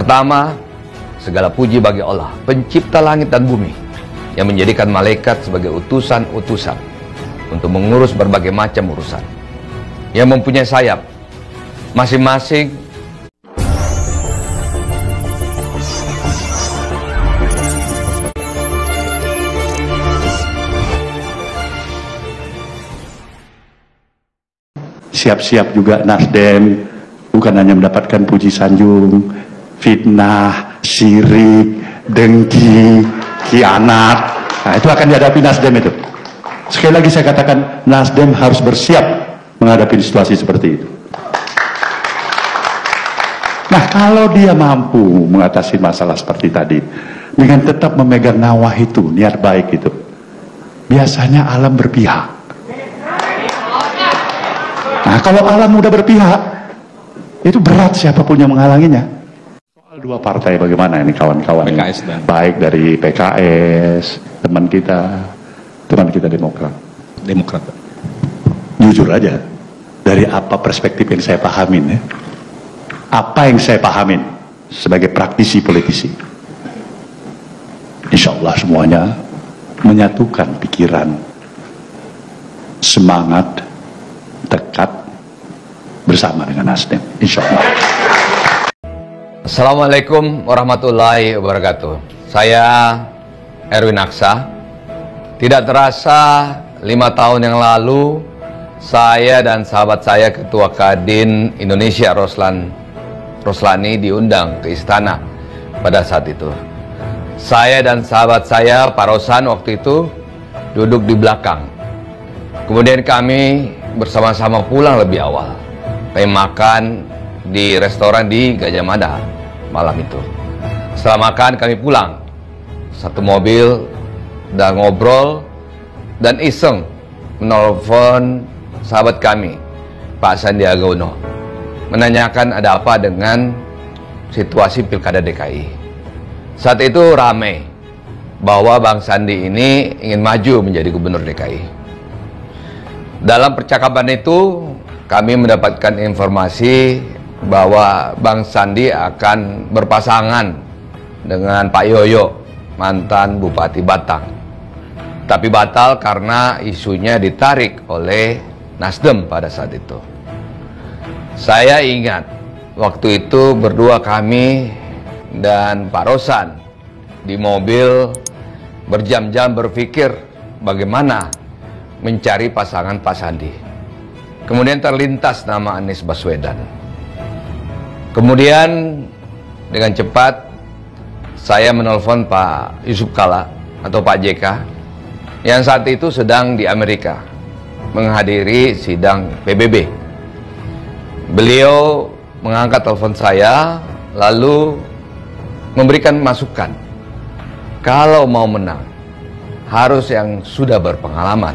Pertama, segala puji bagi Allah, pencipta langit dan bumi, yang menjadikan malaikat sebagai utusan-utusan untuk mengurus berbagai macam urusan, yang mempunyai sayap masing-masing siap-siap juga Nasdem bukan hanya mendapatkan puji sanjung, fitnah, syirik, dengki, khianat. Nah, itu akan dihadapi Nasdem itu. Sekali lagi saya katakan, Nasdem harus bersiap menghadapi situasi seperti itu. Nah, kalau dia mampu mengatasi masalah seperti tadi dengan tetap memegang nawah itu, niat baik itu, biasanya alam berpihak. Nah, kalau alam mudah berpihak, itu berat siapapun yang menghalanginya. Soal dua partai bagaimana ini kawan-kawan? Baik dari PKS, teman kita Demokrat. Jujur aja, dari apa perspektif yang saya pahamin ya, apa yang saya pahamin sebagai praktisi politisi, insya Allah semuanya menyatukan pikiran, semangat, dekat bersama dengan Nasdem, insya Allah. Assalamualaikum warahmatullahi wabarakatuh. Saya Erwin Aksa. Tidak terasa 5 tahun yang lalu saya dan sahabat saya Ketua Kadin Indonesia Roslani diundang ke istana pada saat itu. Saya dan sahabat saya Pak Rosan waktu itu duduk di belakang. Kemudian kami bersama-sama pulang lebih awal. Kami makan di restoran di Gajah Mada malam itu. Setelah makan kami pulang, satu mobil, dan ngobrol dan iseng menelpon sahabat kami Pak Sandiaga Uno, menanyakan ada apa dengan situasi Pilkada DKI. Saat itu ramai bahwa Bang Sandi ini ingin maju menjadi Gubernur DKI. Dalam percakapan itu kami mendapatkan informasi bahwa Bang Sandi akan berpasangan dengan Pak Yoyo, mantan Bupati Batang. Tapi batal karena isunya ditarik oleh Nasdem pada saat itu. Saya ingat waktu itu berdua kami dan Pak Rosan di mobil berjam-jam berpikir bagaimana mencari pasangan Pak Sandi. Kemudian terlintas nama Anies Baswedan. Kemudian dengan cepat saya menelpon Pak Yusuf Kala atau Pak JK yang saat itu sedang di Amerika menghadiri sidang PBB. Beliau mengangkat telepon saya lalu memberikan masukan, kalau mau menang harus yang sudah berpengalaman.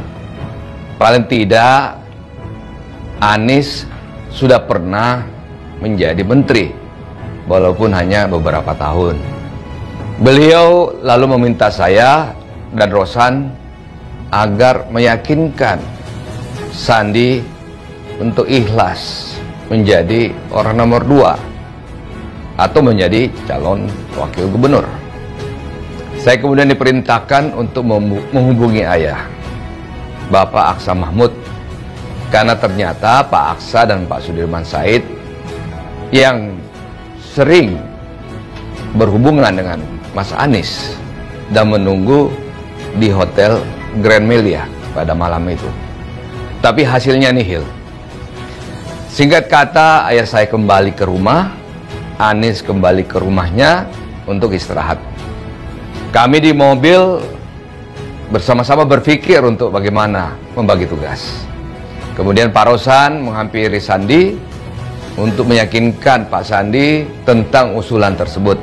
Paling tidak Anies sudah pernah menjadi menteri walaupun hanya beberapa tahun. Beliau lalu meminta saya dan Rosan agar meyakinkan Sandi untuk ikhlas menjadi orang nomor 2 atau menjadi calon wakil gubernur. Saya kemudian diperintahkan untuk menghubungi ayah, Bapak Aksa Mahmud, karena ternyata Pak Aksa dan Pak Sudirman Said yang sering berhubungan dengan Mas Anies dan menunggu di Hotel Grand Melia pada malam itu. Tapi hasilnya nihil. Singkat kata, ayah saya kembali ke rumah, Anies kembali ke rumahnya untuk istirahat. Kami di mobil bersama-sama berpikir untuk bagaimana membagi tugas. Kemudian Pak Rosan menghampiri Sandi untuk meyakinkan Pak Sandi tentang usulan tersebut.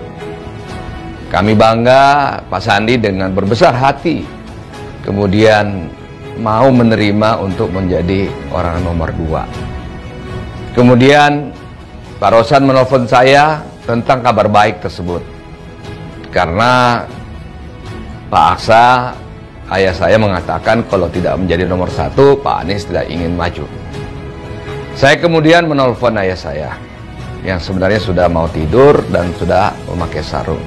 Kami bangga Pak Sandi dengan berbesar hati kemudian mau menerima untuk menjadi orang nomor 2. Kemudian Pak Rosan menelpon saya tentang kabar baik tersebut, karena Pak Aksa, ayah saya, mengatakan kalau tidak menjadi nomor 1, Pak Anies tidak ingin maju. Saya kemudian menelpon ayah saya yang sebenarnya sudah mau tidur dan sudah memakai sarung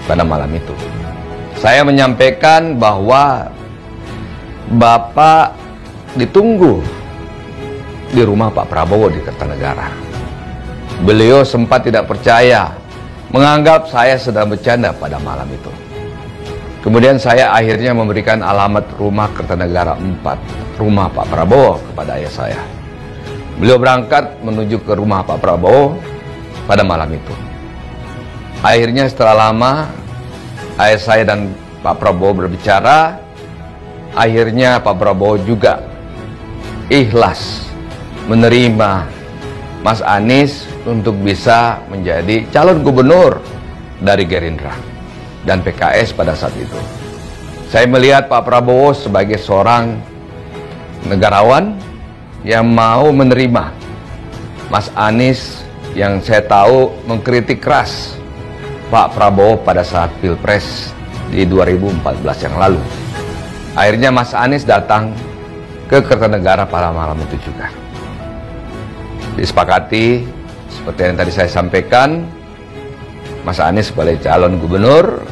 pada malam itu. Saya menyampaikan bahwa Bapak ditunggu di rumah Pak Prabowo di Kertanegara. Beliau sempat tidak percaya, menganggap saya sedang bercanda pada malam itu. Kemudian saya akhirnya memberikan alamat rumah Kertanegara 4, rumah Pak Prabowo, kepada ayah saya. Beliau berangkat menuju ke rumah Pak Prabowo pada malam itu. Akhirnya setelah lama ayah saya dan Pak Prabowo berbicara. Akhirnya Pak Prabowo juga ikhlas menerima Mas Anies untuk bisa menjadi calon gubernur dari Gerindra dan PKS pada saat itu. Saya melihat Pak Prabowo sebagai seorang negarawan yang mau menerima Mas Anies yang saya tahu mengkritik keras Pak Prabowo pada saat Pilpres di 2014 yang lalu. Akhirnya Mas Anies datang ke Kertanegara pada malam itu juga. Disepakati seperti yang tadi saya sampaikan, Mas Anies sebagai calon gubernur,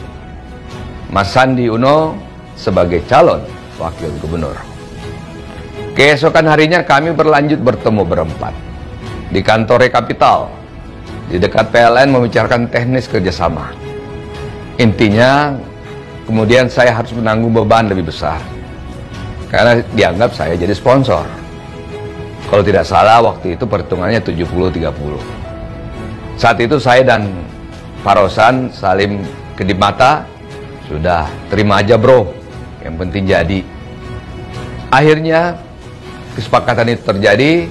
Mas Sandi Uno sebagai calon wakil gubernur. Keesokan harinya kami berlanjut bertemu berempat di kantor Kapital di dekat PLN membicarakan teknis kerjasama. Intinya kemudian saya harus menanggung beban lebih besar karena dianggap saya jadi sponsor. Kalau tidak salah waktu itu perhitungannya 70-30. Saat itu saya dan Pak Rosan saling kedip mata, sudah terima aja bro, yang penting jadi. Akhirnya kesepakatan itu terjadi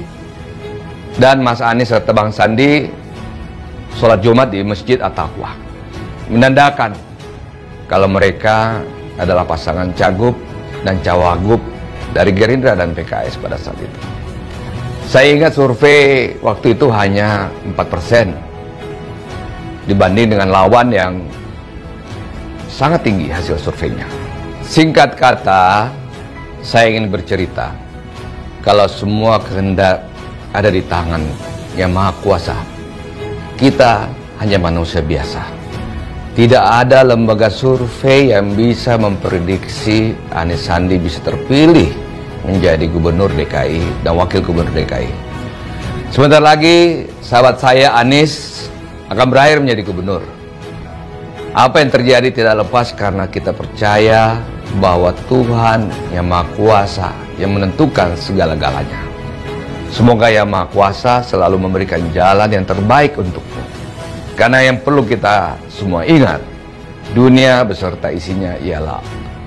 dan Mas Anies serta Bang Sandi sholat Jumat di Masjid At-Taqwa, menandakan kalau mereka adalah pasangan cagup dan cawagup dari Gerindra dan PKS pada saat itu. Saya ingat survei waktu itu hanya 4% dibanding dengan lawan yang sangat tinggi hasil surveinya. Singkat kata, saya ingin bercerita kalau semua kehendak ada di tangan Yang Maha Kuasa. Kita hanya manusia biasa. Tidak ada lembaga survei yang bisa memprediksi Anies Sandi bisa terpilih menjadi gubernur DKI dan wakil gubernur DKI. Sebentar lagi sahabat saya Anies akan berakhir menjadi gubernur. Apa yang terjadi tidak lepas karena kita percaya bahwa Tuhan Yang Maha Kuasa yang menentukan segala-galanya. Semoga Yang Maha Kuasa selalu memberikan jalan yang terbaik untukmu. Karena yang perlu kita semua ingat, dunia beserta isinya ialah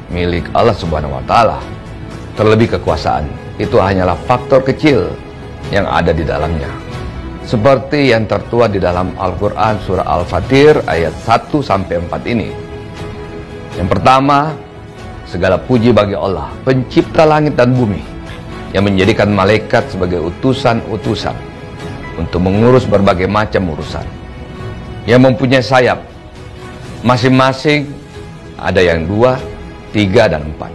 milik Allah Subhanahu wa Ta'ala. Terlebih kekuasaan itu hanyalah faktor kecil yang ada di dalamnya. Seperti yang tertuang di dalam Al-Quran surah Al-Fatir ayat 1-4 ini. Yang pertama, segala puji bagi Allah, pencipta langit dan bumi, yang menjadikan malaikat sebagai utusan-utusan untuk mengurus berbagai macam urusan. Yang mempunyai sayap, masing-masing ada yang 2, 3, dan 4.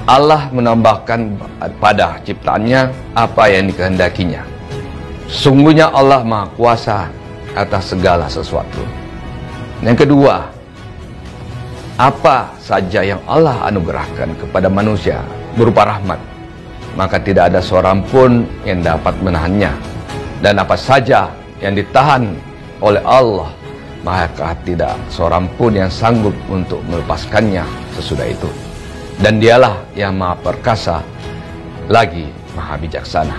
Allah menambahkan pada ciptaannya apa yang dikehendakinya. Sungguhnya Allah Maha Kuasa atas segala sesuatu. Yang kedua, apa saja yang Allah anugerahkan kepada manusia berupa rahmat, maka tidak ada seorang pun yang dapat menahannya. Dan apa saja yang ditahan oleh Allah, maka tidak seorang pun yang sanggup untuk melepaskannya sesudah itu. Dan dialah yang Maha Perkasa lagi Maha Bijaksana.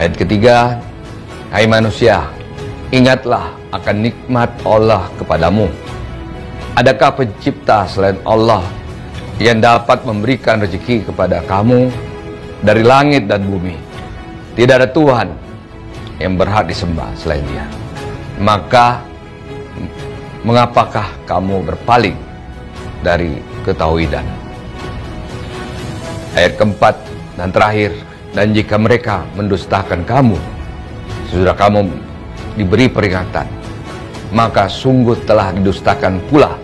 Ayat ketiga, hai manusia, ingatlah akan nikmat Allah kepadamu. Adakah pencipta selain Allah yang dapat memberikan rezeki kepada kamu dari langit dan bumi? Tidak ada Tuhan yang berhak disembah selain Dia. Maka mengapakah kamu berpaling dari ketauhidan? Ayat keempat dan terakhir, dan jika mereka mendustakan kamu, sesudah kamu diberi peringatan, maka sungguh telah didustakan pula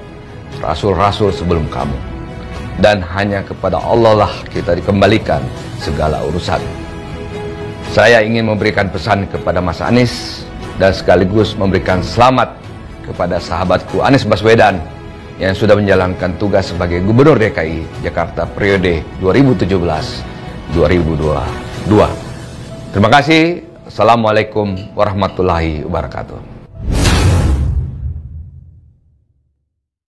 rasul-rasul sebelum kamu. Dan hanya kepada Allah lah kita dikembalikan segala urusan. Saya ingin memberikan pesan kepada Mas Anies dan sekaligus memberikan selamat kepada sahabatku Anies Baswedan yang sudah menjalankan tugas sebagai Gubernur DKI Jakarta periode 2017-2022. Terima kasih. Assalamualaikum warahmatullahi wabarakatuh.